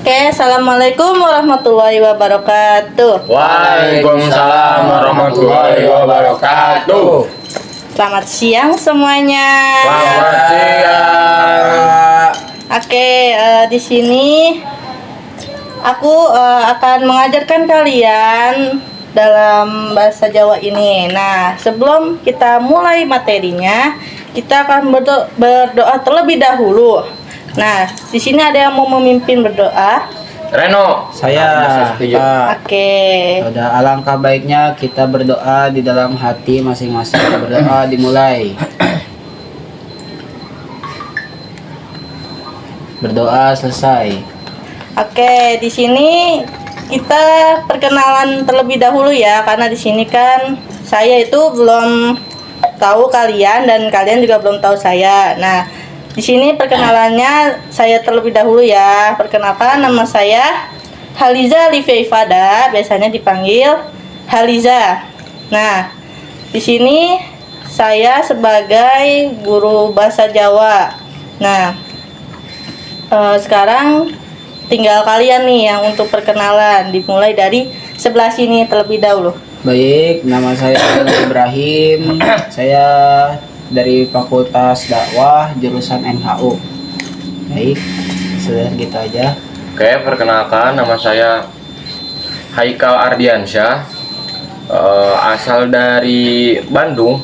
Oke, assalamualaikum warahmatullahi wabarakatuh. Waalaikumsalam warahmatullahi wabarakatuh. Selamat siang semuanya. Selamat siang. Oke, di sini aku akan mengajarkan kalian dalam bahasa Jawa ini. Nah, sebelum kita mulai materinya, kita akan berdoa terlebih dahulu. Nah, di sini ada yang mau memimpin berdoa? Reno, Saya, Pak. Oke. Udah alangkah baiknya kita berdoa di dalam hati masing-masing. Berdoa dimulai. Berdoa selesai. Oke, di sini kita perkenalan terlebih dahulu ya, karena di sini kan saya itu belum tahu kalian dan kalian juga belum tahu saya. Nah, di sini perkenalannya saya terlebih dahulu ya. Perkenalkan, nama saya Haliza Livia Ifada, biasanya dipanggil Haliza. Nah, di sini saya sebagai guru bahasa Jawa. Nah, sekarang tinggal kalian nih yang untuk perkenalan, dimulai dari sebelah sini terlebih dahulu. Baik, nama saya Ibrahim. Saya dari Fakultas Dakwah jurusan MHU. Baik, sudah gitu aja. Oke, perkenalkan nama saya Haikal Ardiansyah, asal dari Bandung,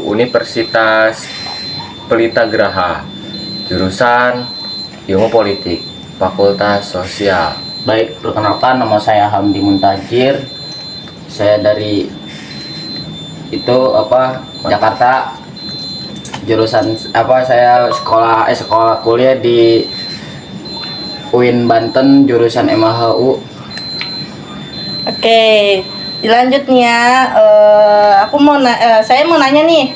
Universitas Pelita Geraha, jurusan Ilmu Politik, Fakultas Sosial. Baik, perkenalkan nama saya Hamdi Muntajir. Saya dari Jakarta. Jurusan saya sekolah kuliah di UIN Banten, jurusan MHU. Oke, dilanjut nih ya. Saya mau nanya nih,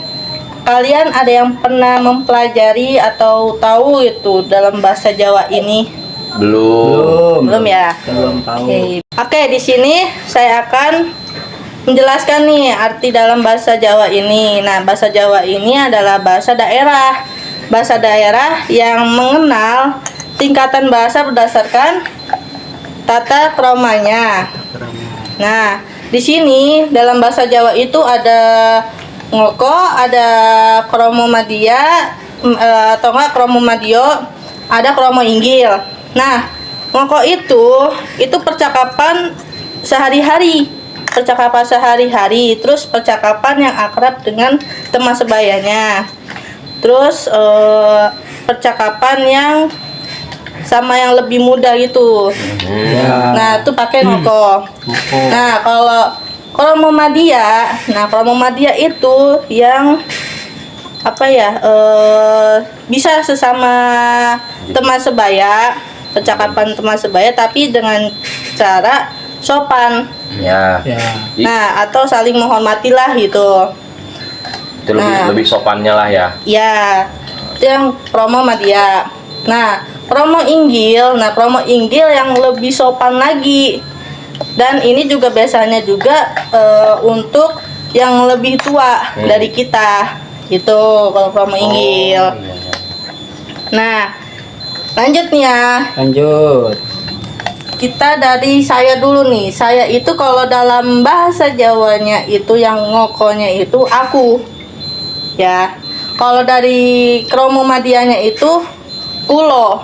kalian ada yang pernah mempelajari atau tahu itu dalam bahasa Jawa ini? Belum ya? Belum tahu. Oke, di sini saya akan menjelaskan nih arti dalam bahasa Jawa ini. Nah, bahasa Jawa ini adalah bahasa daerah. Bahasa daerah yang mengenal tingkatan bahasa berdasarkan tata kromanya. Nah, di sini dalam bahasa Jawa itu ada ngoko, ada kromo madia, atau enggak kromo madio, ada kromo inggil. Nah, ngoko itu percakapan sehari-hari. Terus percakapan yang akrab dengan teman sebayanya, terus percakapan yang sama yang lebih muda gitu. Nah, itu pakai ngoko. Nah, kalau kromo madia, itu yang bisa sesama teman sebaya, percakapan teman sebaya tapi dengan cara sopan. Ya. Nah, atau saling menghormatilah gitu. Itu lebih sopannya lah ya. Ya, itu yang kromo madia. Nah, kromo inggil yang lebih sopan lagi. Dan ini juga biasanya juga untuk yang lebih tua dari kita. Gitu kalau kromo inggil. Nah, lanjut nih ya. Lanjut. Kita dari saya dulu nih. Saya itu kalau dalam bahasa Jawanya itu yang ngokonya itu aku. Ya. Kalau dari kromo madianya itu kulo.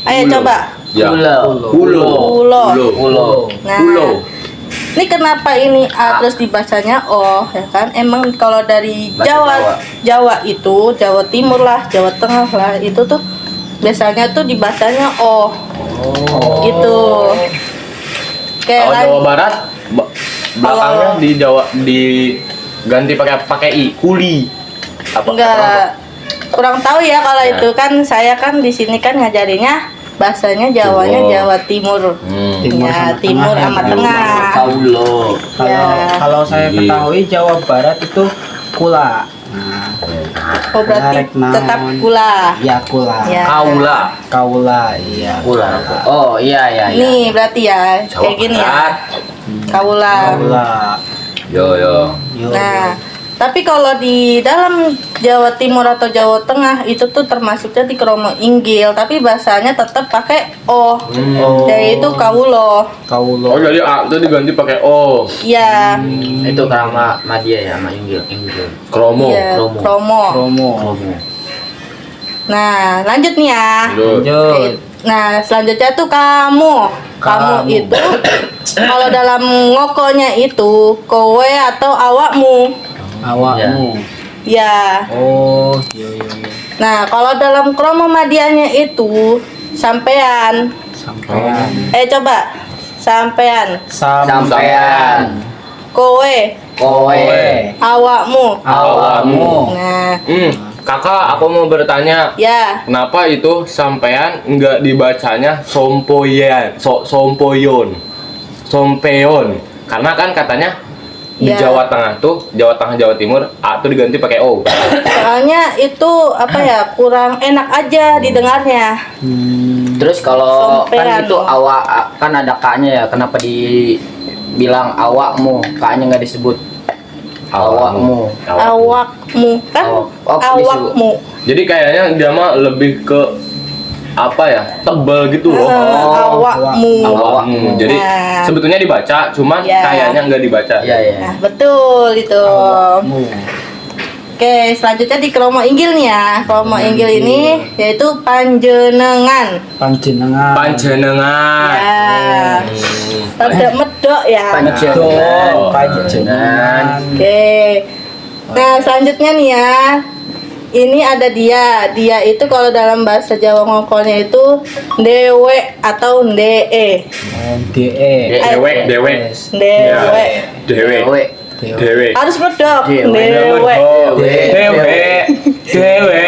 Ayo coba. Ya. Kulo. Nah, ini kenapa ini A terus dibacanya O, ya kan? Emang kalau dari Jawa itu, Jawa Timur lah, Jawa Tengah lah, itu tuh biasanya tuh dibacanya O. Gitu. Kalau Jawa Barat belakangnya di Jawa diganti pakai I, kuli. Enggak, kurang tahu ya kalau itu kan. Saya kan di sini kan ngajarinnya bahasanya Jawanya Jawa Timur. Timur sama Tengah. Kalau saya ketahui Jawa Barat itu kula. Oh, berarti tetap kula. Ya, kula. Ya. Kaula, iya. Kula. Oh, iya. Nih berarti ya kayak gini ya. Kaula. Kaula. Yo. Nah, Tapi kalau di dalam Jawa Timur atau Jawa Tengah itu tuh termasuknya di kromo inggil, tapi bahasanya tetap pakai o, yaitu kawulo. Kaulo. Oh jadi A itu diganti pakai O. Ya, Itu karena Madia ya, sama Inggil. Kromo. ya, kromo. kromo. Promo. Kromo. Nah, lanjut nih ya. Lanjut. Lanjut. Nah, selanjutnya tuh kamu. Kamu Kamu. itu kalau dalam ngokonya itu kowe atau awakmu. Awakmu. Ya. Oh, iya iya iya. Nah, kalau dalam kromo madianya itu sampean. Sampean. Coba. Sampean, Sampean. kowe, Kowe. awakmu. Awakmu. Nah, Kakak, aku mau bertanya, ya. kenapa itu sampean nggak dibacanya sompeyon? Karena kan katanya di Ya. Jawa Tengah tuh, Jawa Tengah Jawa Timur A tuh diganti pakai O. Soalnya itu apa ya, kurang enak aja didengarnya. Terus kalau Sampean. kan itu awak kan ada K-nya ya, kenapa dibilang awakmu? K-nya nggak disebut. Awakmu. Awakmu kan? Oh, Awakmu. Jadi kayaknya dia mah lebih ke apa ya, tebel gitu loh. Awakmu. Awakmu. Jadi Nah. sebetulnya dibaca, cuman Ya. kayaknya nggak dibaca. Iya iya. Nah, betul itu. Awakmu. Oke, selanjutnya di kromo inggil nih ya. Kromo inggil ini yaitu panjenengan. Panjenengan. Panjenengan. Ya. Rada medok ya. Panjenengan. Panjenengan. Oke. Nah, selanjutnya nih ya. Ini ada dia. Dia itu kalau dalam bahasa Jawa ngokolnya itu dewe atau ndee. DE. Dewek. Dewe. Dewe. Dewe. Harus medok. Dewe. Dewe. Dewe.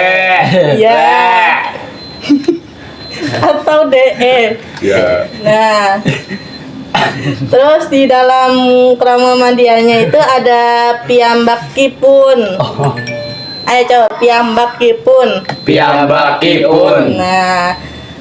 Ya. Atau DE. Ya. Nah, terus di dalam krama mandianya itu ada piyambakipun. Ayo coba piyambakipun. Piyambakipun. Nah,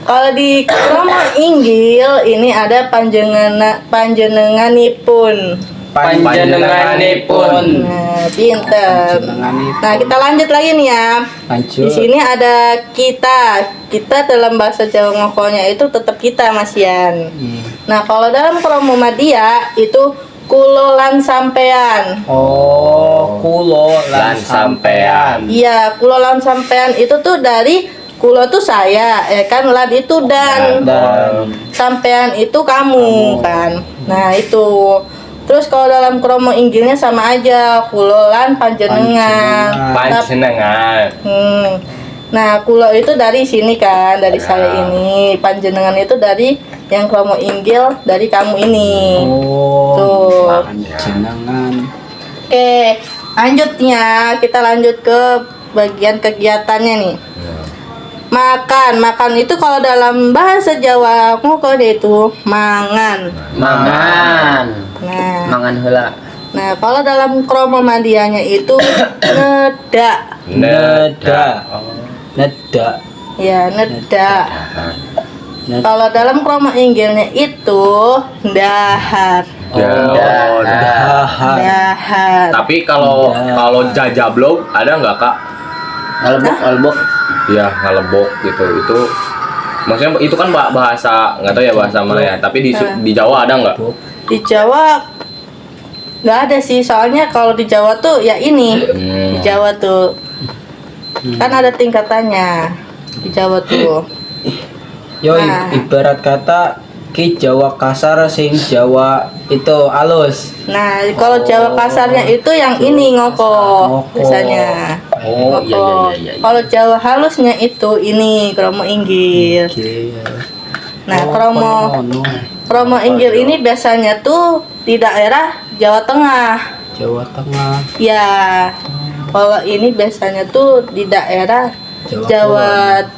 kalau di krama inggil ini ada panjenenganipun. Panjenenganipun. Nah, pinter. Panjenenganipun. Nah, kita lanjut lagi nih ya. Lanjut. Di sini ada kita. Kita dalam bahasa Jawa ngokolnya itu tetap kita, Mas Yan. Nah, kalau dalam kromo madia itu kulo lan sampean. Oh, kulo Lan sampean. Iya, kulo lan sampean itu tuh dari kulo tuh saya, kan lan itu dan sampean itu kamu kan. Nah, itu. Terus kalau dalam kromo inggilnya sama aja, kulo lan panjenengan. Panjenengan. Nah, kulo itu dari sini kan, dari saya ini. Panjenengan itu dari yang kromo inggil dari kamu ini. Oh, Tuh. panjenengan. Oke, lanjutnya kita lanjut ke bagian kegiatannya nih. Makan itu kalau dalam bahasa Jawa ngokolnya itu mangan. Mangan. Nah, Mangan heula. nah kalau dalam kromo mandianya itu neda. Neda. Neda. Ya, neda. Neda. Kalau dalam kromo inggilnya itu dahar. Oh, Dahar. Dahar. Tapi kalau jajablog ada nggak kak? Ngalebok. Ya ngalebok gitu. Itu maksudnya itu kan bahasa nggak tahu ya bahasa mana ya. Tapi di Jawa ada nggak? Di Jawa nggak ada sih, soalnya kalau di Jawa tuh ya ini. Di Jawa tuh kan ada tingkatannya. Di Jawa tuh. Yo, Nah. ibarat kata ki Jawa kasar sing Jawa itu halus. Nah, kalau Jawa kasarnya itu yang ini ngoko Ngoko. biasanya. Oh, iya, Ngoko. iya, iya, iya. Kalau Jawa halusnya itu ini kromo inggil. Oke. Nah, Oh, no. kromo inggil ini biasanya tuh di daerah Jawa Tengah. Jawa Tengah. Ya, kalau ini biasanya tuh di daerah Jawa Jawa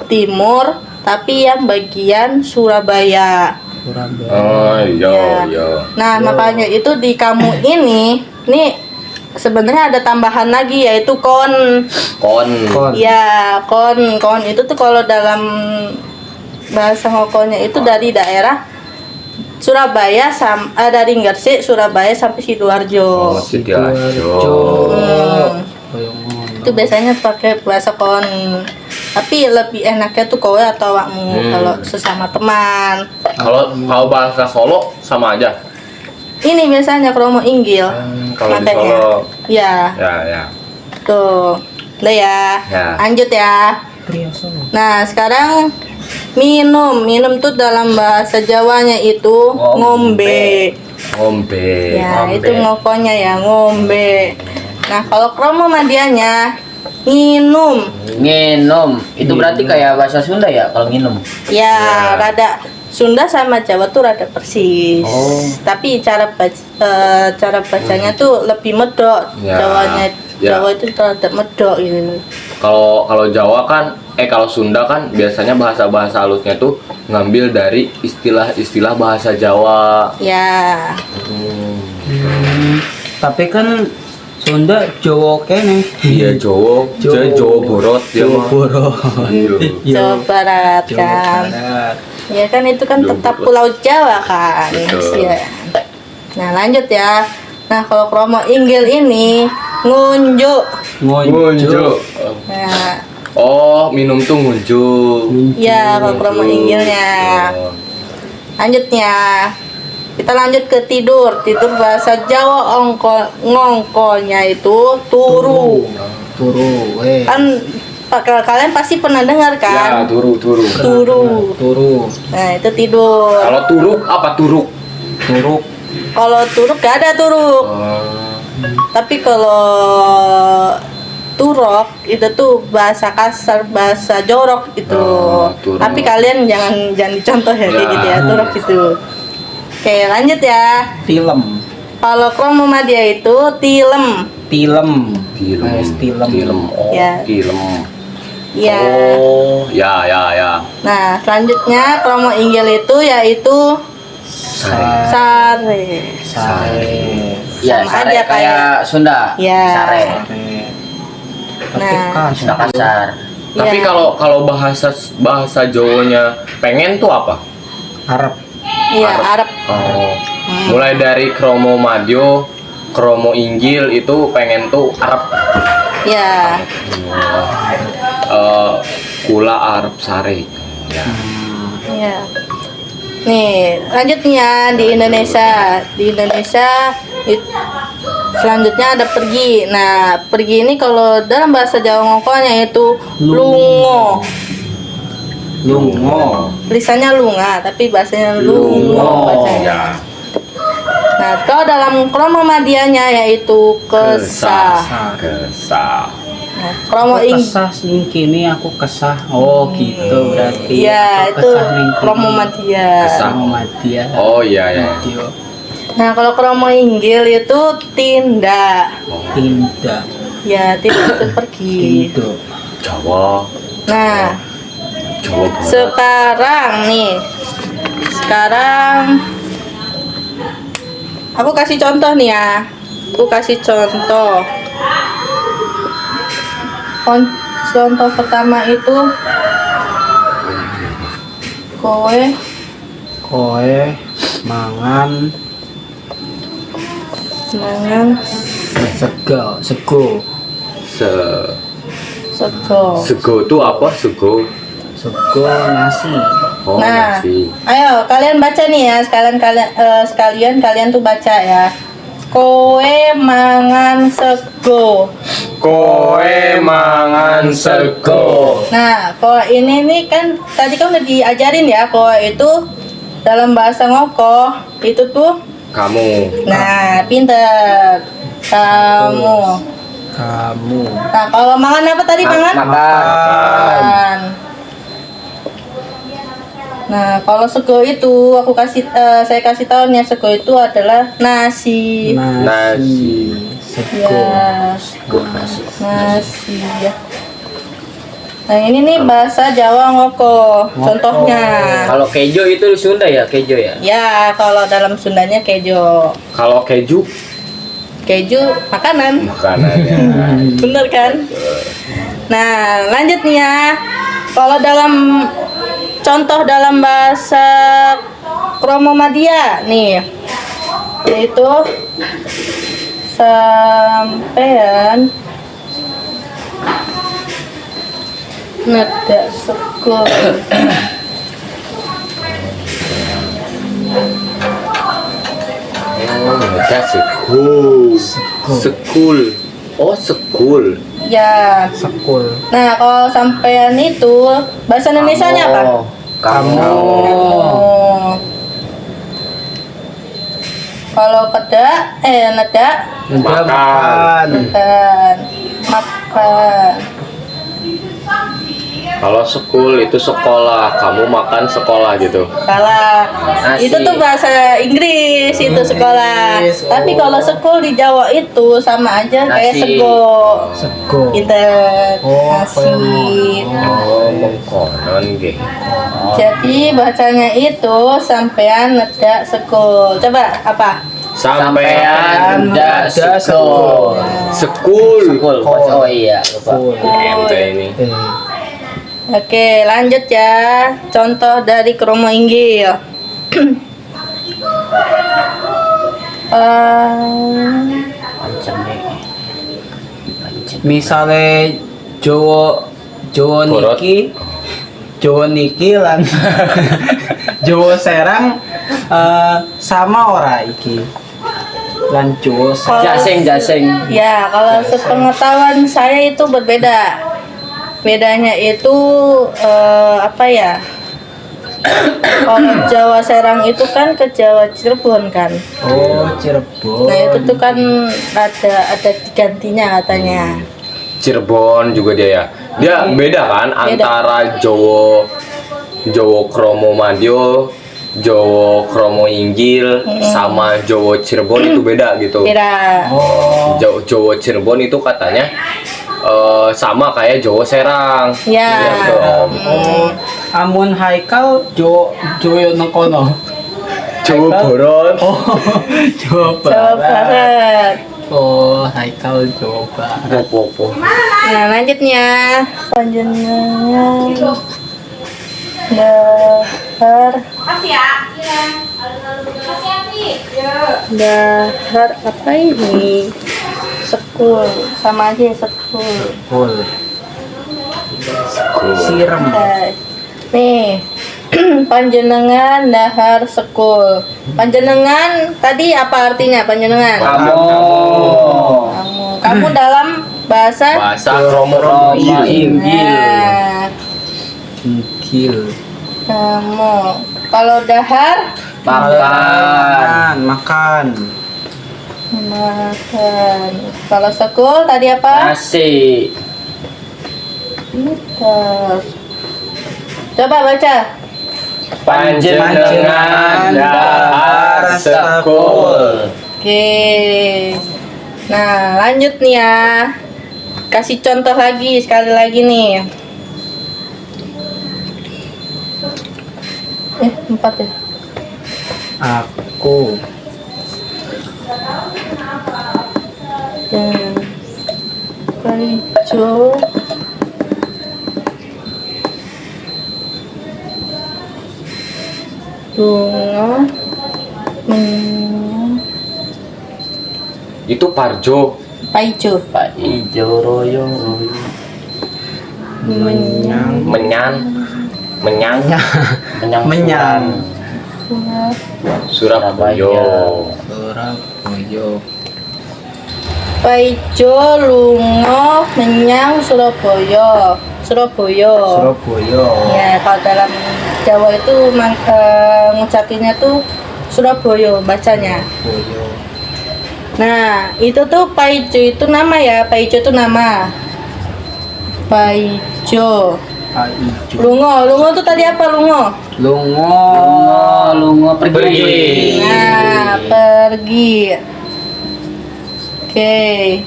Timur, tapi yang bagian Surabaya. Surabaya. Oh Ya. iya. Nah, makanya itu di kamu ini, nih sebenarnya ada tambahan lagi yaitu kon. Kon. Kon. Ya, kon itu tuh kalau dalam bahasa ngokolnya itu dari daerah Surabaya dari Gresik, Surabaya sampai Sidoarjo. Oh, Sidoarjo. Sidoarjo. Koyongon. Itu biasanya pakai bahasa kon. Tapi lebih enaknya tuh kowe atau awakmu kalau sesama teman. Kalau bahasa Solo sama aja. Ini biasanya kromo inggil. Kalau di Makanya. Solo. Ya, Ya. tuh. Udah ya. Ya. Lanjut ya. Pria Solo. Nah, sekarang minum. Minum tuh dalam bahasa Jawanya itu ngombe. Ngombe. Ya, ngombe. itu ngokonya ya, ngombe. Nah, kalau kromo madianya nginum. Nginum. Itu berarti kayak bahasa Sunda ya kalau nginum. Ya, rada Sunda sama Jawa tuh rada persis. Oh. Tapi cara bacanya tuh lebih medok. Ya. Ya. Jawa itu rada medok gitu. Kalau Jawa kan kalau Sunda kan biasanya bahasa-bahasa halusnya tuh ngambil dari istilah-istilah bahasa Jawa. Ya. Tapi kan Sunda Jawa kene. Iya, Jawa, Jawa Borot ya. Jawa mah. Borot. Iya. Jawa Barat Jawa kan. Barat. Ya kan itu kan Jawa tetap Barat. Pulau Jawa kan. Betul. Ya. Nah, lanjut ya. Nah, kalau kromo inggil ini ngunjuk. Ngunjuk. Nah, Oh, minum tuh ngunjuk. ya kalau kromo inggilnya. Oh. Lanjutnya, kita lanjut ke tidur. Tidur bahasa Jawa ngongkolnya itu turu. Turu. Kan kalian pasti pernah dengar Ya, kan? turu. Turu. Turu. Nah, itu tidur. Kalau turuk apa turuk? Turuk. Kalau turuk gak ada turuk. Tapi kalau turok itu tuh bahasa kasar, bahasa jorok gitu. Oh, turok. Tapi kalian jangan dicontoh ya kayak Ya. gitu ya, turok gitu. Oke, lanjut ya. Film. Kalau kromo dia itu tilem. Film. Tilem. Film. Oh, Ya. tilem. Ya. Oh, ya. Nah, selanjutnya kromo inggil itu yaitu Sare. sare. Sare. Ya, Sama sare aja kayak Sunda. Ya. Sare. Tapi Nah. Sunda kasar. kasar. Tapi Ya. kalau bahasa Jawanya pengen tuh apa? Arab. Iya, Arab. Oh. Mulai dari kromo madyo, kromo inggil itu pengen tuh Arab. Ya. Kula Arab sare. Ya. Ya. Nih, lanjutnya di Indonesia. Di Indonesia selanjutnya ada pergi. Nah, pergi ini kalau dalam bahasa Jawa ngongkolnya itu lungo. Lungo. Tulisannya lunga, tapi bahasanya lungo bacanya. Ya. Nah, kalau dalam kromo madianya yaitu kesah. Kesah. Nah, kromo Aku ing kesah ning kini aku kesah. Oh, gitu berarti. ya Aku itu kesah ning kini. kromo madia. Kesah. Sama Matia. Oh iya ya. Matio. Nah, kalau kromo inggil itu tindak. Tindak. Ya, tindak itu pergi. Tindak. Jawa. Nah, Jawa Barat. sekarang aku kasih contoh nih ya. Aku kasih contoh. Contoh pertama itu kowe Koe mangan sego. Sego tuh apa? Sego. Sego nasi. Oh, Nah, nasi. ayo kalian baca nih ya, sekalian kalian tuh baca ya. Kowe mangan sego. Koe mangan sego. Nah, kowe ini nih kan tadi kan udah diajarin ya, kowe itu dalam bahasa ngoko itu tuh. Kamu. Nah, pinter. Kamu. Nah, kalau mangan apa tadi mangan? Makan. Nah, kalau sego itu saya kasih tahu nih, sego itu adalah nasi. Nasi. Sego. Ya, nasi ya. Nah, ini nih bahasa Jawa ngoko. Contohnya. Kalau kejo itu di Sunda ya, kejo ya. Ya, kalau dalam Sundanya kejo. Kalau keju Keju makanan. makanannya. Bener kan? Nah, lanjut nih ya. Kalau dalam contoh dalam bahasa kromo madia nih, yaitu sampean nada sekul. Oh, nada sekul. Sekul. Oh, sekul. Ya. Sekul. Nah, kalau sampean itu bahasa Indonesianya apa? Kamu. Oh. Kalau nada Makan. makan. Kalau sekul itu sekolah, kamu makan sekolah gitu. Salah. Nasi. Itu tuh bahasa Inggris itu sekolah. Inggris, Tapi kalau sekul di Jawa itu sama aja kayak Nasi. sego. Sego. Pinter. Oh, Nasi. Oh, mengkonon ge. Jadi bahasanya itu sampean neda sekul. Coba apa? Sampean nada sekul. sekul. Sekul. Oh iya, lupa. Sekul. Ente ini. Oke, lanjut ya. Contoh dari kromo inggil. Pancen nih. Pancen. Misalnya Jawa Borot. niki lan Jawa Serang sama ora iki lan Jawa Serang. Jaseng. Ya, kalau sepengetahuan saya itu berbeda. Bedanya itu apa ya? Kalau Jawa Serang itu kan ke Jawa Cirebon kan. Oh, Cirebon. Nah, itu tuh kan ada digantinya katanya. Cirebon juga dia ya. Dia beda kan Beda. antara Jowo Kromo Madio, Jowo Kromo Inggil sama Jowo Cirebon itu beda gitu. Beda. Oh, Jowo Cirebon itu katanya sama kayak Jowo Serang. Ya. Iya dong. oh, amun Haikal Joyo nengkono. Jowo Haikal? Borot. Oh, Jawa Jawa Barat. Barat. Oh, Haikal Jawa Barat. Popo. Nah, lanjutnya panjenengan dahar dahar apa ini? Sekul sama aja sekul. Full. Sirem. Nah, nih panjenengan dahar sekul. Panjenengan tadi apa artinya panjenengan? Kamu. Kamu dalam bahasa Bahasa Kromo Inggil. Nah, Gil. kamu kalau dahar Makan. makan. Kalau sekul tadi apa? Nasi. Pintar. Coba baca. Panjenengan dahar sekul. Oke. Nah, lanjut nih ya. Kasih contoh lagi sekali lagi nih. 4 ya. Aku. Dan hijau. Bunga. Itu Parjo. Paijo. Pak Ijo royo. Menyang. Menyang Menyang. Surabaya. Surabaya. Paijo lunga menyang Surabaya. Surabaya. Ya, kalau dalam Jawa itu ngucapinnya tuh Surabaya bacanya. Surabaya. Nah, itu tuh Paijo itu nama ya. Paijo itu nama. Paijo. Paijo. Lungo tuh tadi apa lungo? Lungo Pergi. Nah, pergi. Oke.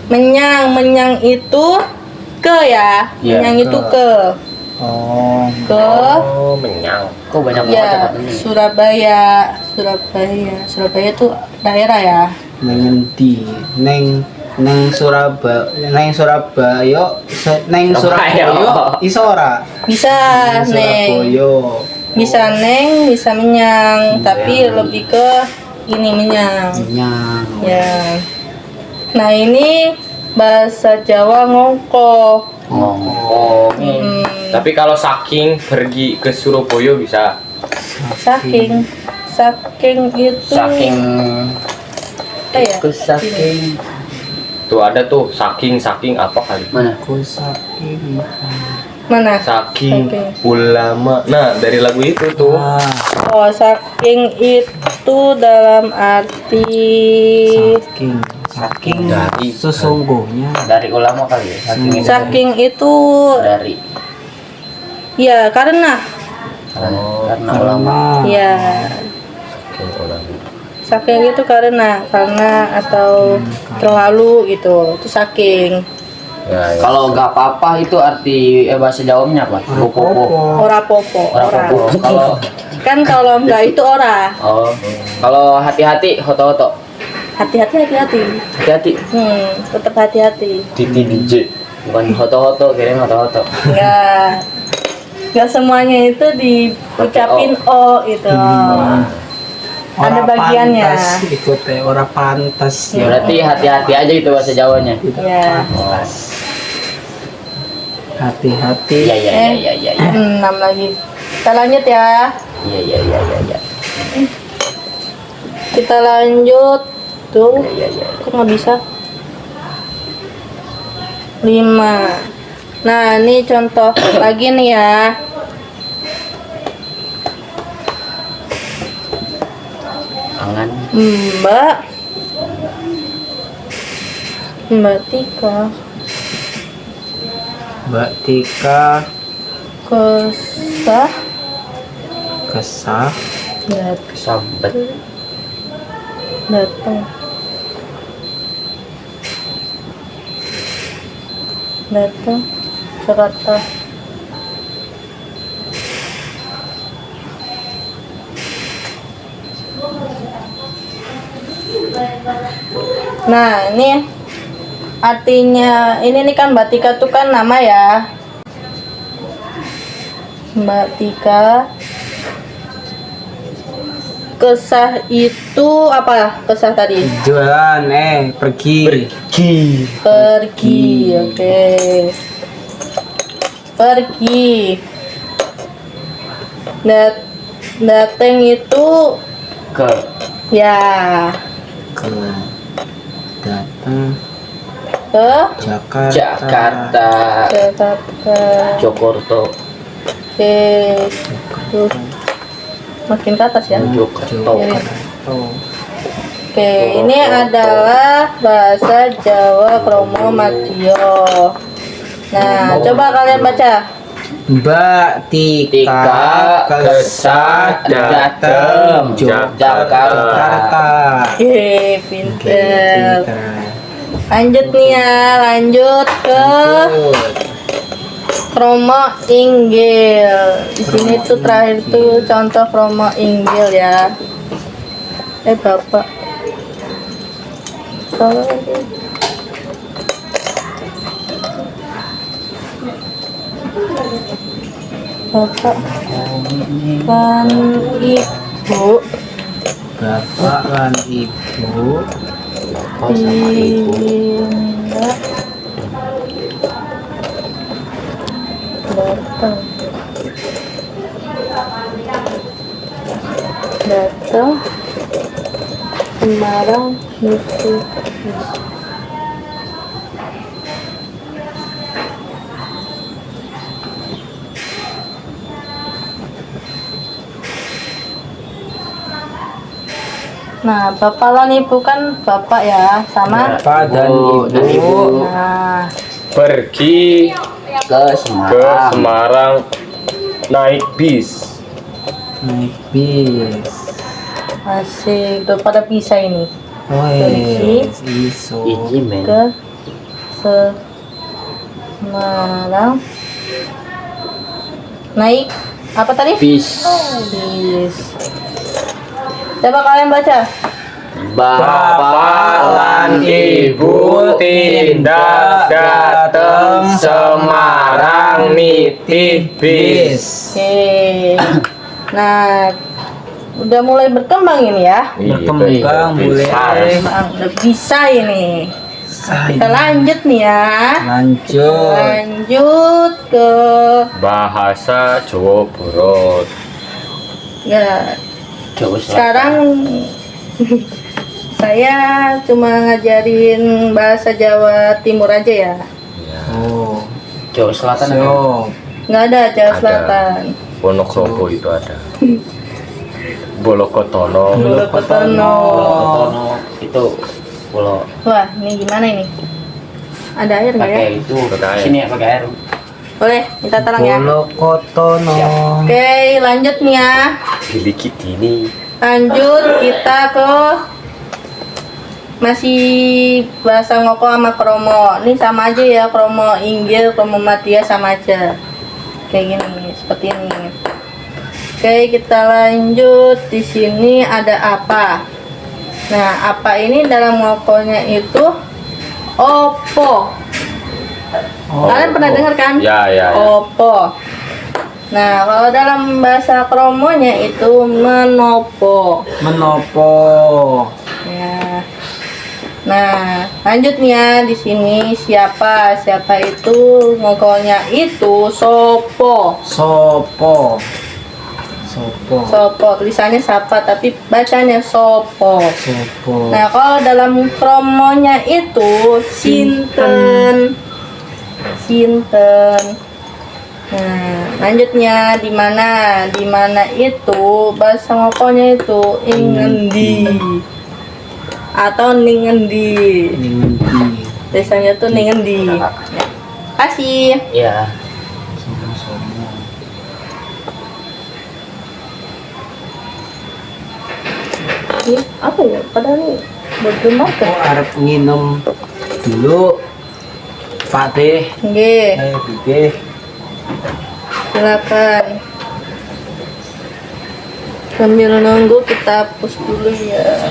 Menyang itu ke ya. Iya, Menyang itu ke. Oh, Ke Oh, Menyang. Kok banyak banget ya tempat ini? Surabaya itu daerah ya. mengendi neng Surabaya neng Surabaya iso ora Bisa neng, Surabaya bisa neng, bisa menyang, tapi lebih ke ini menyang. Menyang. Ya. Nah, ini bahasa Jawa ngongko. Ngomong. Tapi kalau saking pergi ke Surabaya bisa. Saking itu Saking apa ya? saking Tuh ada tuh saking apa kali? mana? Ku saking Mana? Saking Saking. ulama. Nah, dari lagu itu tuh. Oh, saking itu dalam arti saking Dari- sesungguhnya Dari ulama kali ya. saking itu Dari ya karena karena ulama. ya Saking ulama. saking itu karena atau terlalu gitu itu saking. Ya, ya. Kalau nggak apa-apa itu arti bahasa Jawanya apa? Popo. Ora popo, Ora ora. popo. Kalau Kan kalau enggak itu ora. kalau hati-hati, hoto-hoto. Hati-hati. Hati-hati. Tetap hati-hati. Titi DJ. Bukan hoto-hoto, kirain hoto-hoto. Enggak semuanya itu diucapin o gitu. Ada bagiannya. pantas, ikut ora pantas Ya berarti hati-hati aja itu bahasa Jawanya. Ya. hati-hati Iya. 6 lagi. Kita lanjut ya. Iya. Kita lanjut. Tuh. Iya. Kok nggak bisa? 5. Nah, ini contoh lagi nih ya. Tangan. Mbak Tika Mbak Tika kesah kesah Kesambet. datang Jakarta. Nah, ini artinya ini nih kan Mbak Tika tuh kan nama ya. Mbak Tika kesah itu apa? Kesah tadi jualan pergi pergi. Oke. Pergi. Dateng itu Ke ya ke datang ke Jakarta. Jokorto. Oke. Tuh. Makin ke atas ya. Jokorto. Oke, ini adalah bahasa Jawa Kromo Matio. Nah, coba kalian baca. Mbak Tika Tika kesah datang Jakarta. Oke, pinter. Pinter. Lanjut nih ya, lanjut ke kromo inggil. Di sini tuh terakhir tuh contoh kromo inggil ya. Bapak. Kalau Bapak kan ibu Bapak lan ibu pindah datang Semarang itu. Nah, bapak lan ibu kan bapak ya, sama Bapak dan ibu nah, Pergi Ke ke Semarang. Semarang naik bis. naik bis. asik udah pada pisah ini Woi, iso. Iki men. ke Semarang naik apa tadi? Bis. Bis. Coba kalian baca. Bapak lan ibu tindak dateng Semarang nitih bis. Oke. Nah, udah mulai berkembang ini ya. Berkembang mulai Udah bisa ini. Kita lanjut nih ya. Lanjut. Lanjut ke Bahasa Jawa Barat. ya. Jawa Selatan. Sekarang saya cuma ngajarin bahasa Jawa Timur aja ya. Ya. Oh. Jawa Selatan ada. So, Nggak ada Jawa Ada. Selatan. Wonosobo itu ada. Bolokotono. Bolokotono. Tono itu pulau Wah, ini gimana ini? Ada air nggak ya? pakai itu. Pakai air. Sini ya pakai air. Boleh, minta tolong ya. Bolokotono. Oke, lanjut nih ya. Dikit ini. Lanjut kita ke masih bahasa Ngoko sama Kromo. Ini sama aja ya, Kromo Inggil, Kromo Matia sama aja. Kayak gini, seperti ini. Oke, kita lanjut. Di sini ada apa? Nah, apa ini dalam Ngokonya itu Oppo. Kalian pernah dengar kan? Ya, ya, ya. Oppo. Nah, kalau dalam bahasa Kromonya itu Menopo. Menopo. Ya. Nah, lanjut nih ya di sini siapa? Siapa itu Ngokonya itu Sopo. Sopo. Sopo. Sopo, tulisannya siapa tapi bacanya Sopo. Sopo. Nah, kalau dalam Kromonya itu Sinten. Sinten. Nah, lanjutnya di mana? Di mana itu bahasa Ngokonya itu Ingendi atau Ningendi. Ningendi. Biasanya tuh Ningendi. Ya. Kasih. Iya. Somo. Ini apa ya? Padahal ini bergema Aku kan? arep nginum dulu. Pak Teh. Nggih, Teh. silakan. Sambil nunggu kita hapus dulu ya.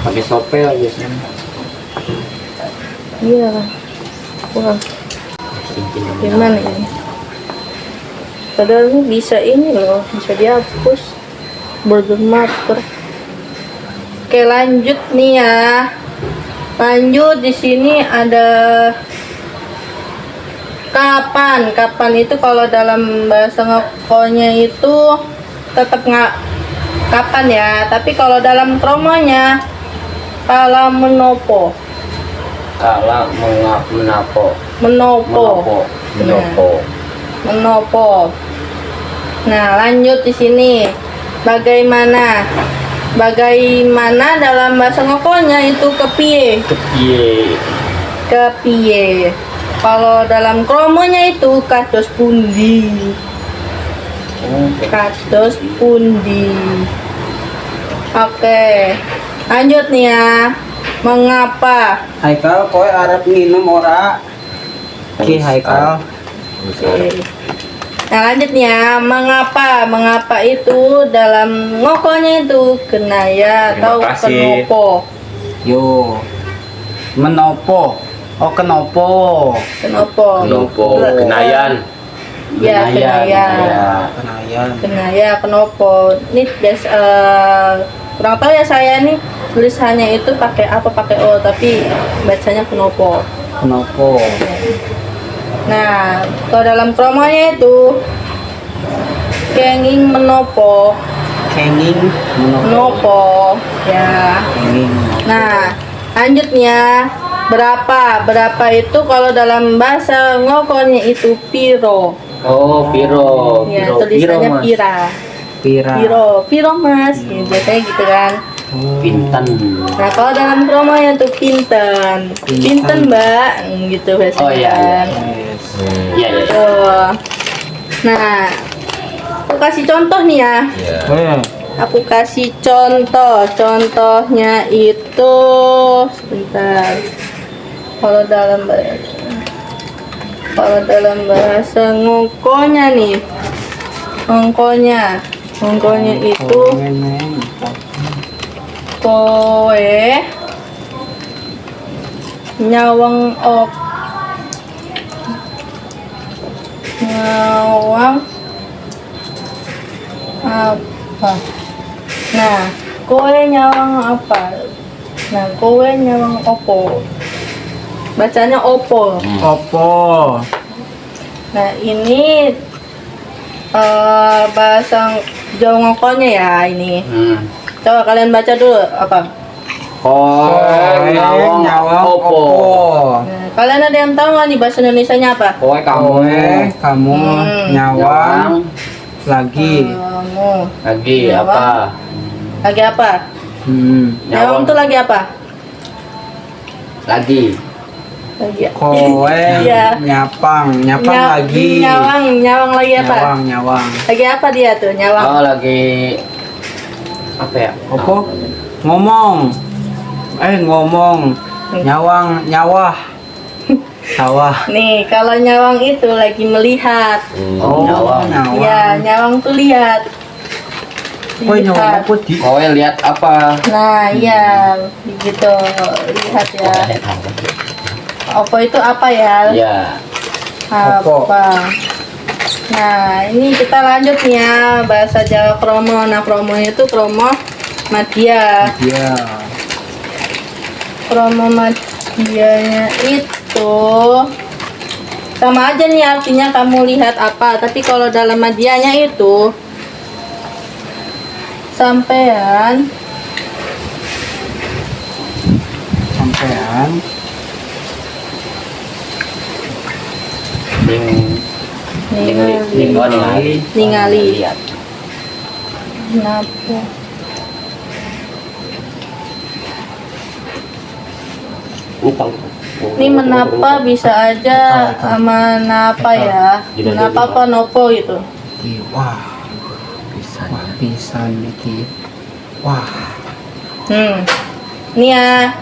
Pakai sopel biasanya. Iya. Wah, gimana ini? Padahal ini bisa ini loh, bisa dihapus. Burger marker. Oke, lanjut nih ya. Lanjut di sini ada kapan. Kapan itu kalau dalam bahasa Ngokonya itu tetap nggak kapan ya. Tapi kalau dalam Kromonya kala menopo. Kala menapo. Menopo. Menopo. Menopo. Nah, lanjut di sini. Bagaimana? Bagaimana dalam bahasa Ngokonya itu kepiye? Kepiye. Kepiye. Kalau dalam Kromonya itu kados pundi. Kados pundi. Oke. Lanjut nih ya. Mengapa? Haikal kowe arep nginum ora? Ki Haikal. Oke. Nah, lanjut nih ya. Mengapa? Mengapa itu dalam Ngokonya itu kenaya Terima atau kasih. kenopo? Yo. Menopo. Oh, kenopo. Kenopo. Menopo. Kenayan. Ya, kenaya. Ya, kenayan. Kenaya, kenopo. Ini biasa kurang tahu ya saya nih tulisannya itu pakai apa, pakai O, tapi bacanya kenopo. Kenopo. Nah, kalau dalam Kromonya itu kenging menopo. Kenging menopo. Menopo. Ya. Kenging. Nah, lanjutnya berapa? Berapa itu kalau dalam bahasa Ngokonya itu piro. Oh, piro. Ya, Piro. tulisannya Mas. pira. Pira. Piro Mas. Ya, biasanya gitu kan. Oh. Pinten. Nah, kalau dalam Kromonya itu pinten. Pinten, Mbak. Gitu biasanya. Oh, iya, iya. kan. Yes. Iya, iya. Tuh. Nah, aku kasih contoh nih ya. Ya. Weh. Aku kasih contoh. Contohnya itu sebentar. Kalau dalam bahasa Ngokonya nih. Ngkonya itu Neng. kowe nyawang apa? Nah, kowe nyawang apa? Nah, kowe nyawang opo. Bacanya opo. Opo. Nah, ini bahasa Jawa ngokonya ya ini. Coba kalian baca dulu apa? Kowe nyawang opo. Nah, kalian ada yang tahu nggak nih bahasa Indonesianya apa? Kowe kamu Kamu nyawang lagi. Kamu lagi Nyawang. apa? lagi apa? Nyawang tuh lagi apa? Lagi Lagi Kowe Iya. nyapang Nya- lagi. Nyawang lagi apa? Nyawang. Lagi apa dia tuh? Nyawang. oh lagi apa ya? Opo? Ngomong. Ngomong. Nyawang, nyawah. Sawah. Nih, kalau nyawang itu lagi melihat. Oh, nyawang. Ya, nyawang tuh lihat. Kowe nyawang Lihat. apa di? Kowe lihat apa? Nah, iya, begitu. Lihat ya. Apa itu apa ya? Ya. Opo. Apa? Nah, ini kita lanjut nih ya bahasa Jawa kromo. Nah, kromo itu kromo madya. Iya. Kromo madyanya itu sama aja nih artinya kamu lihat apa, tapi kalau dalam madyanya itu sampean Sampean ningali. Lihat. Kenapa? Ini menapa bisa aja menapa ya. Menapa apa nopo gitu. wah, wah pisan iki. Wah, Ini ya.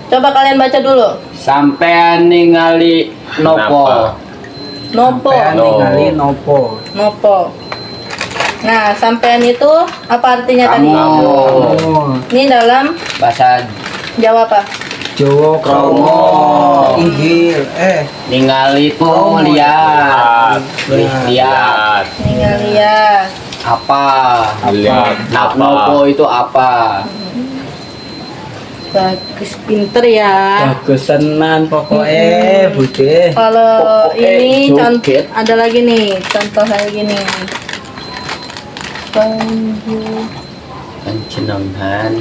Coba kalian baca dulu. Sampean ningali nopo? Nopo. sampean No. ningali nopo? Nopo. Nah, sampean itu apa artinya tadi? Kamu. Oh, Ini dalam Bahasa Jawa apa? Jawa kromo. Inggil. ningali itu Oh, lihat. lihat. Lihat. Ningali ya. Apa? Lihat apa? Nopo itu apa? Bagus, pinter ya. Bagus tenan pokoknya, Bude. Kalau ini contoh joget. ada lagi nih, contoh kayak gini. Banyu Panjenengan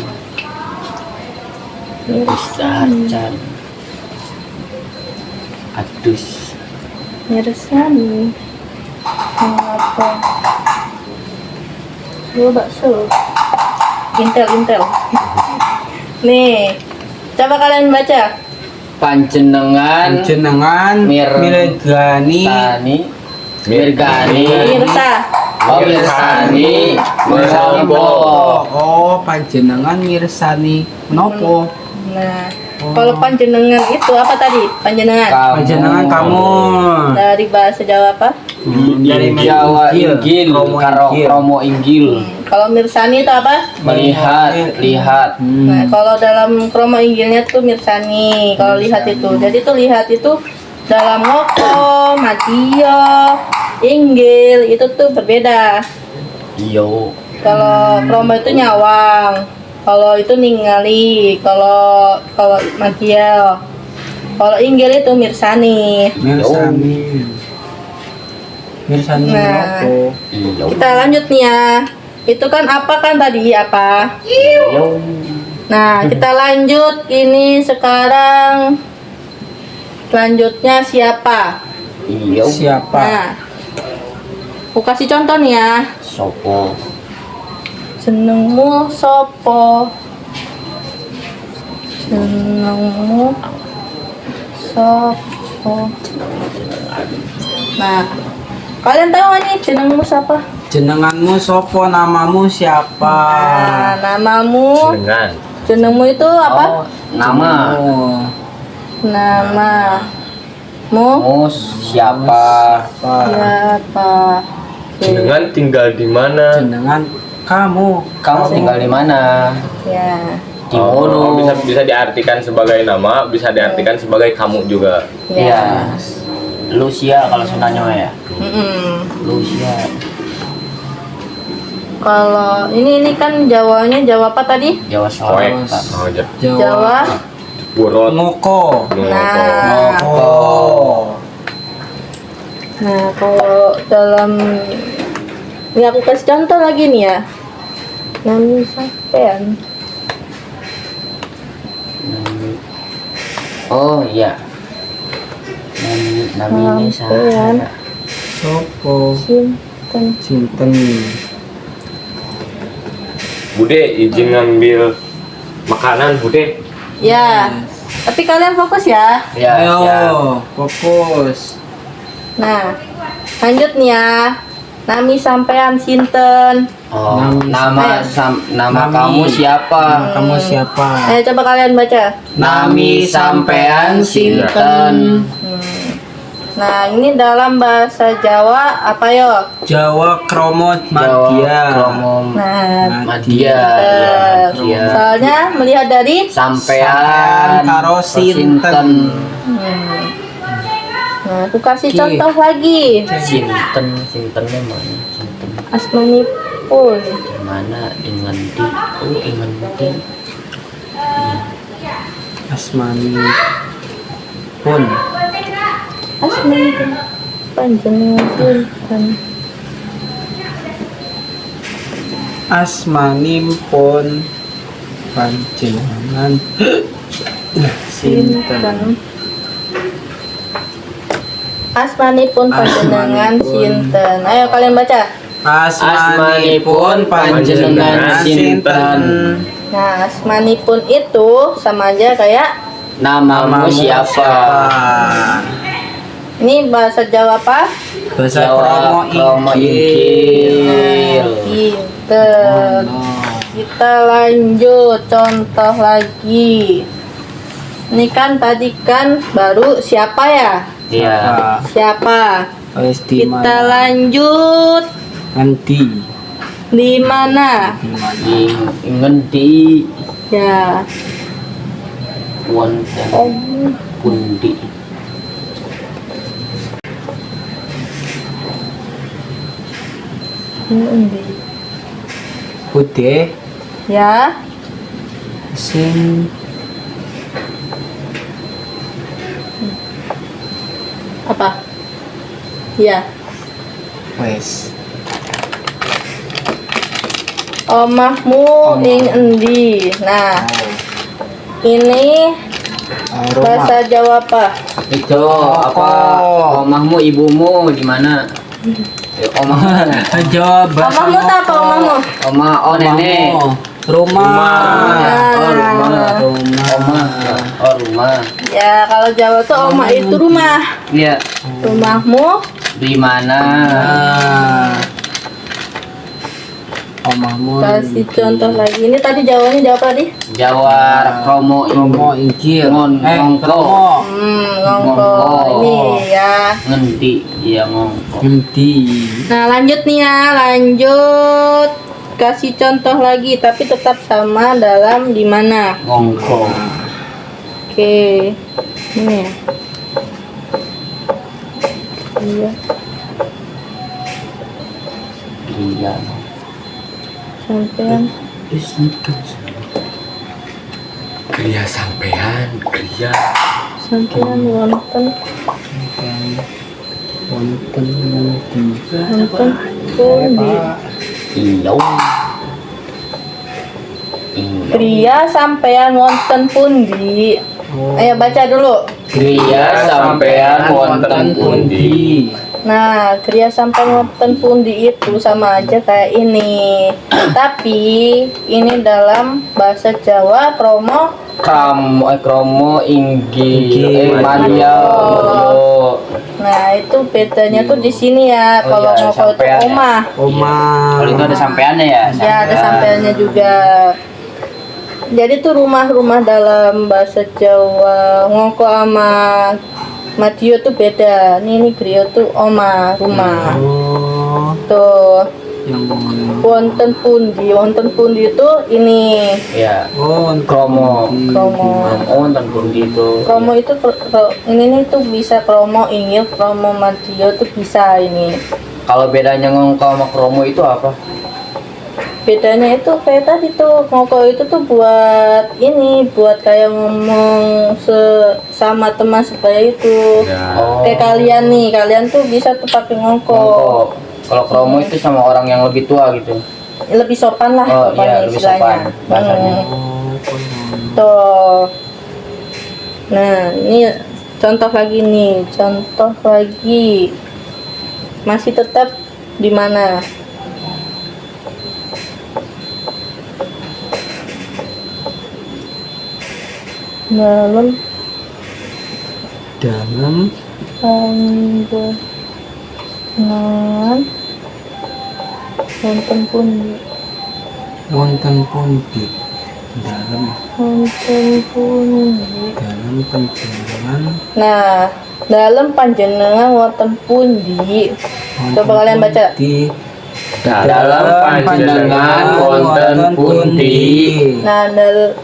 besar can adus mirsani. Apa? Dua bakso. Intel. Nih, coba kalian baca. panjenengan Jenengan Mirgani Mirgani Mirsa. oh mirsani menapa Oh, panjenengan mirsani nopo? Nah, kalau panjenengan itu apa tadi? Panjenengan. Panjenengan kamu Dari bahasa Jawa apa? dari Jawa Inggil Kromo Inggil Kalau mirsani itu apa? lihat Nah, kalau dalam kromo inggilnya tuh mirsani. Kalau lihat itu, jadi tuh lihat itu dalam ngoko, madya, inggil itu tuh berbeda. iyo Kalau kromo itu nyawang, kalau itu ningali, kalau madya, kalau inggil itu mirsani. mirsani. Mirsani Nah. nopo? iyo Kita lanjut nih ya. Itu kan apa kan tadi apa? iyo Nah, kita lanjut ini sekarang. Selanjutnya siapa? iyo Siapa? Nah, aku kasih contoh nih ya. sopo Jenengmu sopo? Jenengmu sopo? Nah, kalian tahu nggak nih jenengmu siapa? Jenenganmu sopo? Namamu siapa? Nah, namamu, Dengan jenengmu itu apa? oh, nama Oh, Namamu mus siapa apa? siapa? Oke. dengan tinggal di mana? Jenengan kamu. kamu tinggal di mana Ya, di Mono bisa diartikan sebagai nama, bisa diartikan sebagai kamu juga. ya. iya Lucia kalau Sundanya ya Mm-mm. Lucia Kalau ini kan Jawanya Jawa apa tadi? Jawa Koek. Selatan. Oh, Jawa. Burot. Ngoko. Nah, nah kalau dalam ini aku kasih contoh lagi nih ya. Nami sampean. Oh iya. Namanya Sampean. siapa? Sopo. Sinten. Sinten. Bude izin ngambil makanan, Bude. Ya. Tapi kalian fokus ya. Ya, Ayo, siap. fokus. Nah, lanjut nih ya. Nami sampean sinten. Oh, Nami. nama Nami. kamu siapa? Kamu siapa? Ayo coba kalian baca. Nami sampean sinten. Nah, ini dalam bahasa Jawa apa yo? Jawa Kromo Madya. Kromo Nah, Madya. pinter. Ya, Madya. Soalnya melihat dari Sampean karo sinten. Nah, aku kasih Ki. contoh lagi. Sintennya mana? Sinten. Asmanipun. Mana dengan di? Oh, dengan di. Asmani pun. Asmanipun. Panjenengan sinten. Asmanipun panjenengan sinten. Asmanipun panjenengan Asmanipun. sinten. Ayo kalian baca. Asmanipun panjenengan sinten. Nah, asmanipun itu sama aja kayak Namamu siapa? ini bahasa Jawa apa? Bahasa Jawa Kromo Inggil. Pinter. Kita lanjut contoh lagi. Ini kan tadi kan baru siapa ya? Iya. Siapa? Wes di Kita mana? lanjut Nanti. di mana? Ngendi Ya. wonten pundi. Bude Ya. sing Apa? Ya. wes. Omahmu ing endi? Nah, ini Rumah. bahasa Jawa apa? Itu apa? Omahmu, ibumu di mana? Omah. Jawab. Omahmu tak apa omahmu? Omah, oh nenek. Rumah. Oh, rumah. Omah. Oh, rumah. Ya, kalau Jawa tuh omah itu rumah. Iya. Rumahmu Di mana? Omahmu. kasih contoh lagi. Ini tadi Jawanya Jawa apa tadi? Jawa Kromo Kromo Inggil. Ngongko. Kromo. Ngongko. Ini ya. Ngendi? Iya, ngongko. Nanti. Nah, lanjut nih ya, lanjut. Kasih contoh lagi, tapi tetap sama dalam di mana. Ngongko. Oke. Ini ya. Iya. Iya. Sampean. Kriya sampean, kriya. Sampean wonten Wonten nanti. wonten pundi? Iya. Kriya sampean wonten pundi? Ayo baca dulu. Kriya sampean wonten pundi? Nah, kriya sampean wonten pundi itu sama aja kayak ini. Tapi ini dalam bahasa Jawa Kromo. Kromo Inggil. Inggil. Madya. Nah, itu bedanya tuh di sini ya. Oh Kalau iya, ngoko itu sampean ya. omah. Omah. Kalau itu ada sampeannya ya? Ya, ada sampeannya juga. Jadi tuh rumah-rumah dalam bahasa Jawa ngoko sama Madio tuh beda. Ini Grio tuh omah, rumah. Oh, Tuh. yang Wonten pundi. Wonten pundi itu ini. Iya. oh, Kromo. Kromo. Oh, wonten pundi itu. Kromo itu ini nih tuh bisa kromo ingil, kromo Madio tuh bisa ini. Kalau bedanya ngongko sama kromo itu apa? Bedanya itu kayak tadi tuh, ngoko itu tuh buat ini, buat kayak ngomong sama teman supaya itu. Ya. Kayak kalian nih, kalian tuh bisa tuh pakai ngoko. Ngoko. Kalau kromo itu sama orang yang lebih tua gitu. Lebih sopan lah Oh pokoknya iya, lebih istilahnya. sopan bahasanya. Tuh. Nah, ini contoh lagi nih, contoh lagi. Masih tetap di mana? Dalam panjenengan wonten pundi? wonten pundi dalam Wonten pundi? panjenengan Nah, dalam panjenengan wonten pundi? Coba kalian baca. di Dalam panjenengan wonten pundi. Nah,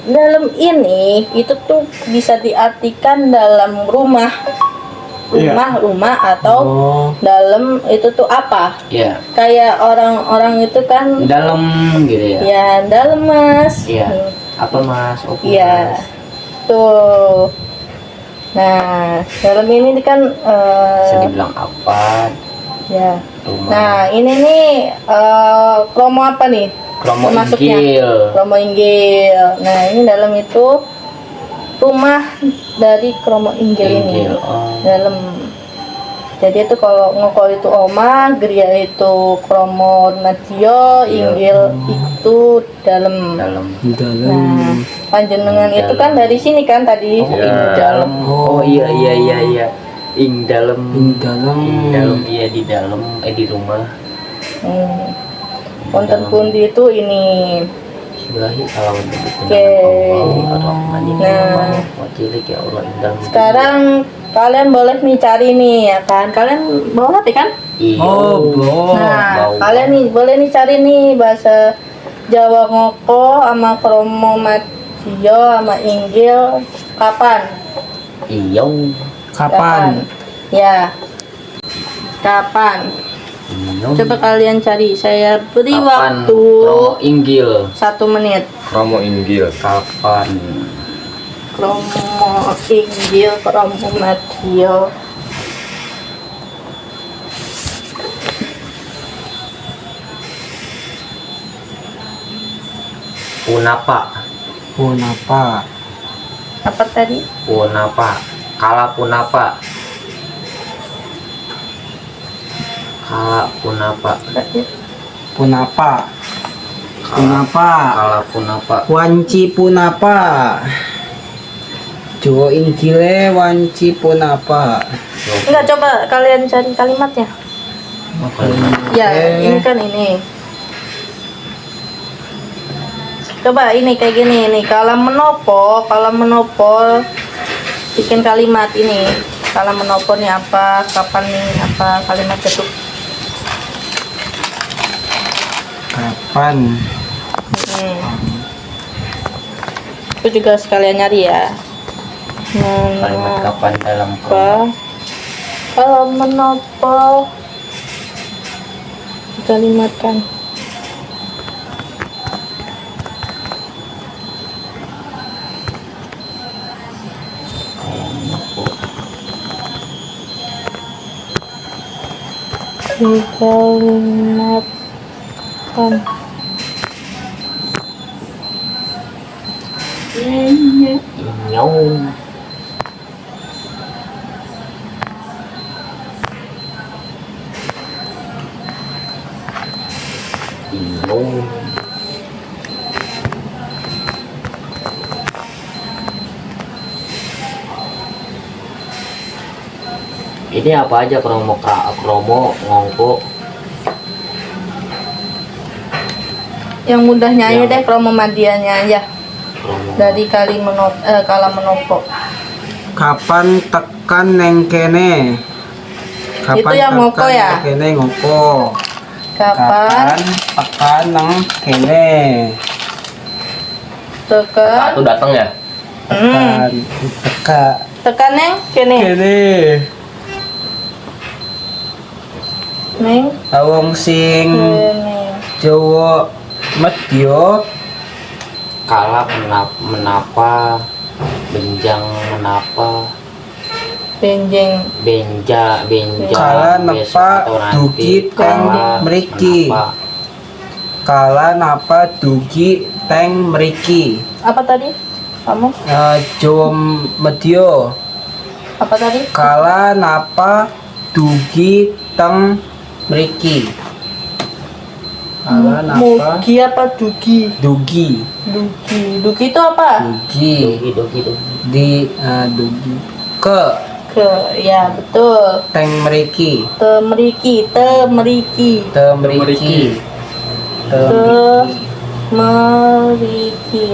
dalam ini itu tuh bisa diartikan dalam rumah, rumah atau oh dalam itu tuh apa? Iya. Kayak orang-orang itu kan, Dalam gitu ya. ya dalam mas. Iya. Apa Mas? Oh, Iya. Mas. Tuh. Nah, dalam ini kan Bisa dibilang apa? ya. Rumah. Nah, ini nih kromo apa nih? Kromo Masuknya. inggil. Kromo inggil. Nah, ini dalam itu rumah dari kromo inggil ini. Inggil. Oh. Dalam. Jadi itu kalau ngoko itu oma, geria itu kromo natio, Iya. inggil itu dalam. Dalam. Nah, panjenengan itu kan dari sini kan tadi. Oh, Iya. ing dalam. Oh iya. Ing dalam. ing dalam Ing dalam iya di dalam di rumah. Hmm. Wonten pundi itu ini. Bismillahi kalau Oke. Nah. Wajilik ya Allah ing dalam. Sekarang kalian boleh nih cari nih ya kan. Kalian bawa HP kan? Iya. Nah, bau. kalian nih boleh nih cari nih bahasa Jawa ngoko sama kromo matio sama inggil kapan? Iya. kapan Ya. Kapan? Iya. Coba kalian cari. Saya beri Kapan waktu kromo inggil? 1 menit. Kromo inggil. Kapan? Kromo inggil, kromo matio. Punapa. punapa Apa tadi? Punapa. Kala punapa. Kala punapa. punapa Kala punapa. wanci punapa Jawa inggile wanci punapa Enggak, coba kalian cari kalimatnya. Ya, ini kan ini. Coba ini kayak gini nih. Kalau menopo bikin kalimat ini. Kalau menopo nih apa? Kapan nih apa kalimat itu? kapan Itu juga sekalian nyari ya. Kalimat kapan dalam Apa? Kalau menopo dikalimatkan. Dikalimatkan. Inyong. Inyong. Ini apa aja kromo ngongko. Yang mudahnya aja deh, kromo madianya aja. Kromo. Dari kala menopo. kapan tekan neng kene Itu yang ngoko ya? neng kene ngoko Kapan tekan neng kene tekan Itu datang ya? tekan teka tekan neng kene kene neng awong sing kene. Jawa Medyo Kala menapa, benjang menapa, Benjeng. benja, Kala besok nepa atau nanti, dugi teng kala mriki. menapa. Kala napa dugi teng mriki. Apa tadi? Kamu? Jawa Medyo. Apa tadi? Kala napa dugi teng mriki. Kala napa Mugi apa dugi? dugi. Dugi. Dugi itu apa? Dugi Dogi. di dugi ke Ya betul. teng mriki. Temeriki. Temeriki. Temeriki. Temeriki.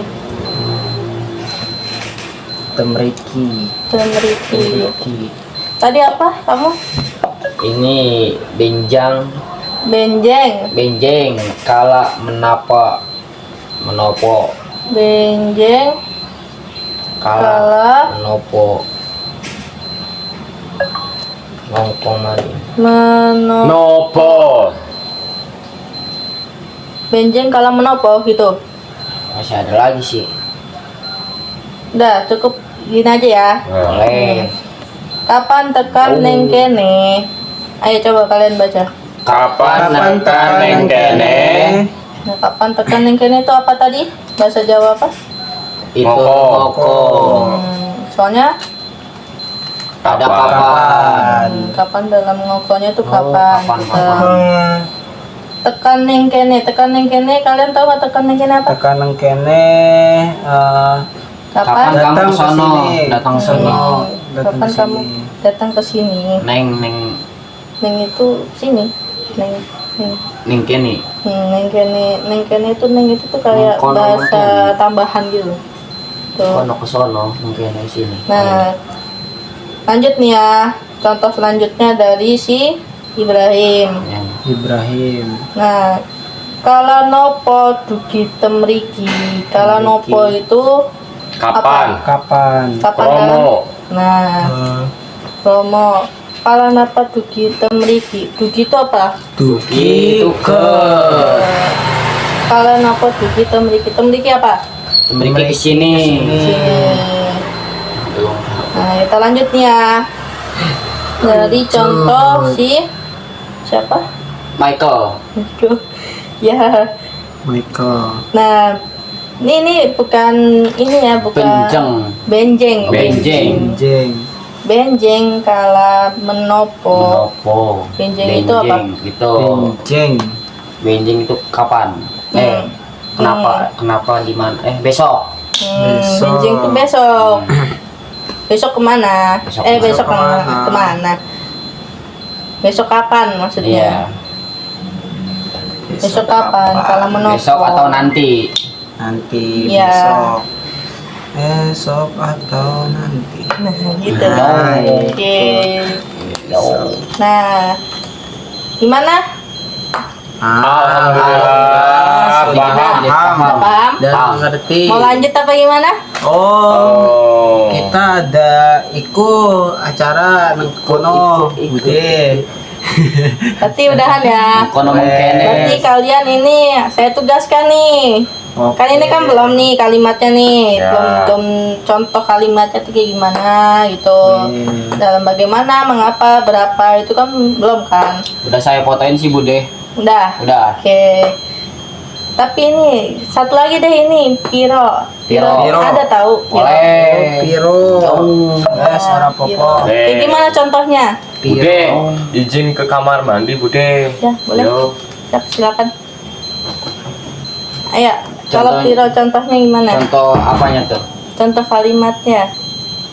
Temeriki. Temeriki. Tadi apa kamu? Ini benjang, Benjeng. kala menapa, menopo, Benjeng. kala Kala menopo, ngongkong mari. Nopo. Benjeng kala menopo gitu. Masih ada lagi sih. Udah cukup gini aja ya. Boleh. Kapan tekan neng kene? Ayo coba kalian baca. Kapan tekan neng kene? Nah, kapan tekan neng kene itu apa tadi? Bahasa Jawa apa? Itu Ngoko. ngoko. Soalnya Ada kapan? kapan dalam ngokonya itu kapan? kapan, Kita kapan. tekan neng kene. Kalian tahu nggak tekan neng kene apa? Tekan neng kene Kapan Kapan? kamu datang ke sono? kesini. Datang ke sono. Datang Kapan ke kamu sini. datang ke sini? Neng Neng itu sini. Neng. neng kene. Neng kene itu tuh kayak Kono bahasa kene. tambahan gitu. Tuh. Kono ke sono, neng kene sini. Nah, lanjut nih ya. Contoh selanjutnya dari si Ibrahim. Ya. Ibrahim. Nah, kala nopo dugi temriki. Kala nopo itu Kapan? Kapan? kapan dalam? Promo. Nah, promo. Kala napa dugi temriki. Dugi itu apa? Dugi Itu ke Kala napa dugi temriki. Temriki apa? Temriki ke sini. Sini. Aduh. Nah, kita lanjut nih ya. Dari contoh si siapa? Michael. Aduh, ya. Michael. Nah, ini bukan ini ya, bukan Benjeng. benjeng. Jeng. Benjeng kala menopo. Menopo. Benjeng itu apa? Itu Jeng. benjeng itu kapan? Kenapa di mana? Besok. Besok. Benjeng itu besok. Besok kemana? Besok Besok kemana? kemana? Besok kapan Iya. maksudnya? Besok kapan? Kala menopo. Besok atau nanti. Nanti Iya. besok. Besok atau nanti. Nah, gitu. Nah, Oke. Yo. Nah, gimana? Alhamdulillah. sudah Paham. paham. Paham? Dan Paham. mengerti. Mau lanjut apa gimana? Oh. Kita ada acara nang kono Ikut. Bude. Berarti udahan ya. Kono mungkin Berarti kalian ini saya tugaskan nih. Kan ini kan belum nih kalimatnya nih, Ya. belum contoh kalimatnya tuh kayak gimana gitu. Dalam bagaimana, mengapa, berapa itu kan belum kan. udah saya fotoin sih Bude. Udah. Udah. Oke. Tapi ini satu lagi deh ini Piro. Piro. Ada tahu? Piro. Boleh. Piro. Jauh. Suara Piro. popo. Kayak gimana contohnya? Bude, izin ke kamar mandi, Bude. Ya, boleh. Yo. Ya, silakan. Ayo, kalau Contoh- Piro contohnya gimana? Contoh apanya tuh? Contoh kalimatnya.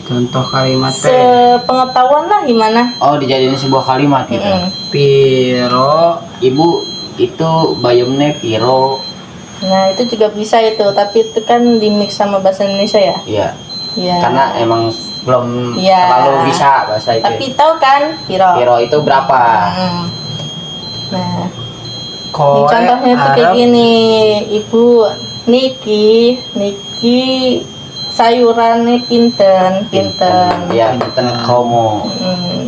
Contoh kalimatnya. Sepengetahuan lah gimana? Oh, dijadiin sebuah kalimat gitu. Mm-mm. Piro. Ibu itu bayamnya Piro. Nah, itu juga bisa itu, tapi itu kan di mix sama bahasa Indonesia ya? Iya. Iya. Karena emang belum Iya. terlalu bisa bahasa itu. Tapi tahu kan Piro? Piro itu berapa? Mm. Nah, ini Koe contohnya tuh kayak Arab. gini, Ibu Niki sayurannya pinten. Iya, pinten komo.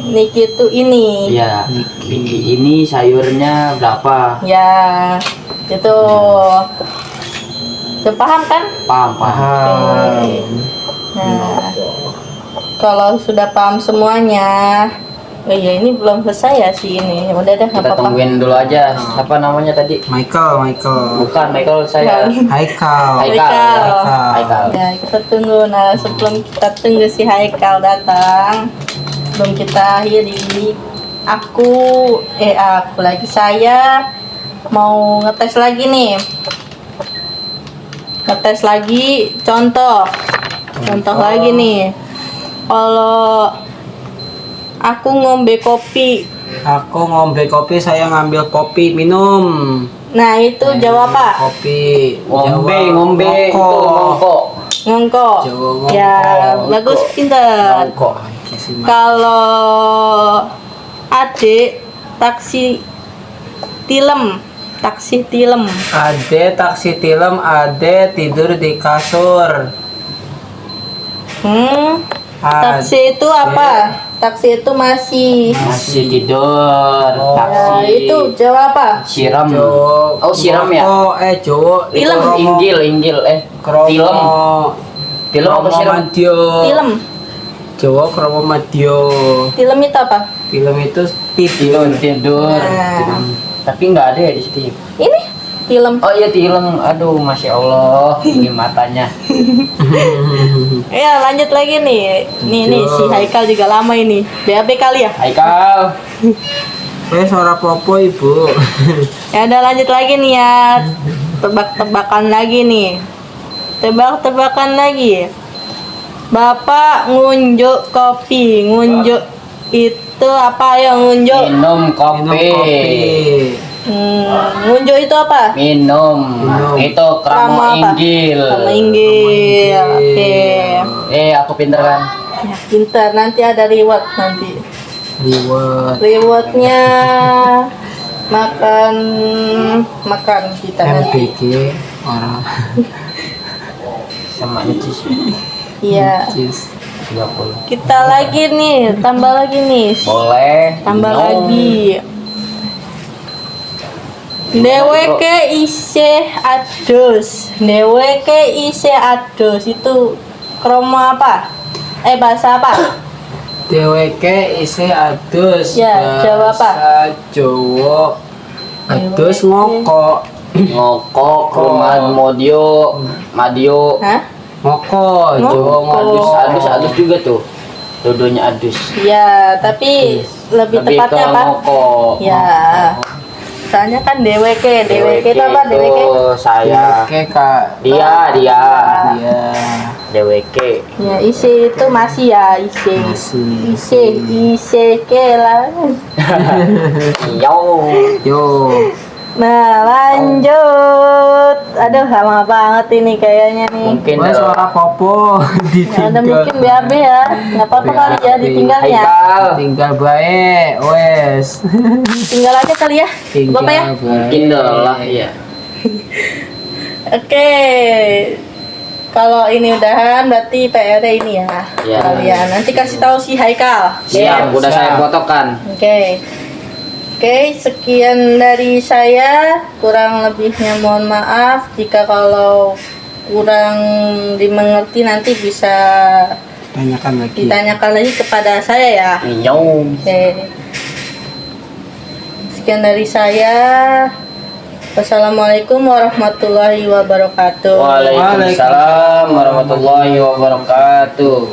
Niki itu ini. Iya. Ini sayurnya berapa? Ya, Itu. Udah paham kan? Paham, paham. Oke. Nah, kalau sudah paham semuanya, oh iya ini belum selesai ya sih ini. Udah deh, nggak Kita apa-apa. tungguin dulu aja. Siapa namanya tadi? Michael. Bukan Michael, saya. Haikal. Haikal. Ya, kita tunggu. Nah, sebelum kita tunggu si Haikal datang, sebelum kita akhiri, aku lagi saya mau ngetes lagi nih. Ngetes lagi contoh lagi nih. Kalau aku ngombe kopi, Aku ngombe kopi, saya ngambil kopi minum. nah itu jawab apa? Kopi. Ngombe itu ngongkok. Ngongkok. Jawa ngongkok. Ya, bagus, pinter. Ngongkok. Kalau adik taksi tilem. Ade taksi tilem, ade tidur di kasur. Taksi itu apa? Taksi itu masih. Masih tidur. Oh. Ya, Taksi. itu jawab apa? Siram. Jawa. Oh, siram ya? Jawa. Tilem. Inggil. Tilem. Tilem apa siram? Madyo. Tilem. Jawa kromo madyo. Tilem itu apa? Tilem itu tidur. Tidur. Nah, Tapi nggak ada ya di situ. ini tilem. Oh iya tilem. Aduh, masya Allah. Ini matanya. Ya, lanjut lagi nih. Nih si Haikal juga lama ini. BAB kali ya? Haikal. Suara popo ibu. Ya udah lanjut lagi nih ya. Tebak-tebakan lagi nih. Tebak-tebakan lagi. Bapak ngunjuk kopi. Ngunjuk itu apa ya ngunjuk? Minum Minum kopi. Ngunjuk itu apa? Minum. Itu Kramo kramo apa? inggil. Sama inggil. Oke. Aku pinter kan? Ya, pintar. Nanti ada reward nanti. Reward. Rewardnya makan kita nanti. MPG orang. Sama nyecis. Iya. Cheese. 30. Kita lagi nih, tambah lagi nih. Boleh. Tambah minum. lagi. Deweke isih adus itu kromo apa? Bahasa apa? Deweke isih adus. Ya, Jawa apa? Bahasa Jawa. Adus ngokok. Ngokok rumah Madio. Hah? Ngokok. Jawa Ngokok. Adus juga tuh. Dodonya adus. Ya, tapi lebih Lebih tepatnya ke apa? ngokok. Ya. Soalnya kan DWK itu apa? DWK? Saya. Deweke kak. Dia. Iya. DWK. Ya, isi itu masih ya, isi. Isi ke lah. Yo. Yo. Nah, lanjut. Aduh, lama banget ini kayaknya nih. Mungkin Wah, suara popo Ya, udah ditinggal. mungkin BAB ya. Nggak apa-apa kali ya, BAB. ditinggalnya. Haikal. Tinggal baik, wes. Tinggal aja kali ya. Tinggal Bapak ya. Mungkin lah ya. Oke. Kalau ini udahan berarti PR ini ya. Ya. Kalian nanti kasih tahu si Haikal. Siap, udah saya Siap. fotokan. Oke. Oke, sekian dari saya. Kurang lebihnya mohon maaf. Jika kalau kurang dimengerti nanti bisa Tanyakan lagi. ditanyakan lagi kepada saya ya. Yo. Oke. Sekian dari saya. Wassalamualaikum warahmatullahi wabarakatuh. Waalaikumsalam warahmatullahi wabarakatuh.